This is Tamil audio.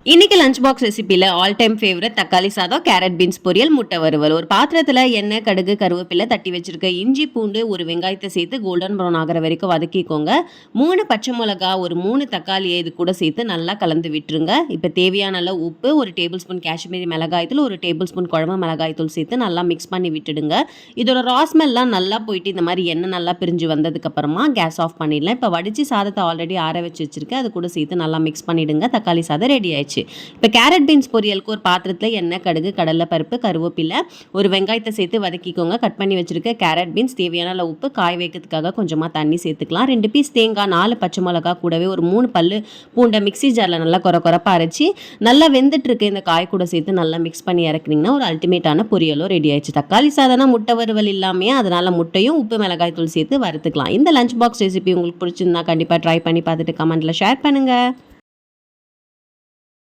இன்னைக்கு லஞ்ச் பாக்ஸ் ரெசிபியில் ஆல் டைம் ஃபேவரட் தக்காளி சாதம், கேரட் பீன்ஸ் பொரியல், முட்டை வறுவல். ஒரு பாத்திரத்தில் எண்ணெய், கடுகு, கருவேப்பிலை, தட்டி வச்சிருக்க இஞ்சி, பூண்டு, ஒரு வெங்காயத்தை சேர்த்து கோல்டன் ப்ரௌன் ஆகிற வரைக்கும் வதக்கிக்கோங்க. 3 பச்சை மிளகா, ஒரு 3 தக்காளியை இது கூட சேர்த்து நல்லா கலந்து விட்டுருங்க. இப்போ தேவையான அளவு உப்பு, ஒரு டேபிள் ஸ்பூன் காஷ்மீரி மிளகாய்த்தூள், ஒரு டேபிள் ஸ்பூன் குழம்பு மிளகாய்த்தூள் சேர்த்து நல்லா மிக்ஸ் பண்ணி விட்டுடுங்க. இதோட ராஸ்மெல்லாம் நல்லா போயிட்டு இந்த மாதிரி எண்ணெய் நல்லா பிரிஞ்சு வந்ததுக்கப்புறமா கேஸ் ஆஃப் பண்ணிடலாம். இப்போ வடித்து சாதத்தை ஆல்ரெடி ஆற வச்சு வச்சுருக்கேன், அது கூட சேர்த்து நல்லா மிக்ஸ் பண்ணிவிடுங்க. தக்காளி சாதம் ரெடி ஆயிடுச்சு. இப்போ கேரட் பீன்ஸ் பொரியலுக்கு ஒரு பாத்திரத்தில் எண்ணெய், கடுகு, கடலை பருப்பு, கருவேப்பிலை, ஒரு வெங்காயத்தை சேர்த்து வதக்கிக்கோங்க. கட் பண்ணி வச்சிருக்க கேரட் பீன்ஸ், தேவையான அளவு உப்பு, காய வைக்கிறதுக்காக கொஞ்சமாக தண்ணி சேர்த்துக்கலாம். 2 பீஸ் தேங்காய், 4 பச்சை மிளகா, கூடவே ஒரு 3 பல்லு பூண்டை மிக்ஸி ஜாரில் நல்லா குறப்பாக அரைச்சி நல்லா வெந்துட்டு இருக்க இந்த காய் கூட சேர்த்து நல்லா மிக்ஸ் பண்ணி இறக்குனீங்கன்னா ஒரு அல்டிமேட்டான பொரியலும் ரெடி ஆயிடுச்சு. தக்காளி சாதம்னா முட்டை வறுவல் இல்லாமல், அதனால் முட்டையும் உப்பு மிளகாய் தூள் சேர்த்து வறுத்துக்கலாம். இந்த லஞ்ச் பாக்ஸ் ரெசிபி உங்களுக்கு பிடிச்சிருந்தா கண்டிப்பாக ட்ரை பண்ணி பார்த்துட்டு கமெண்ட்டில் ஷேர் பண்ணுங்கள்.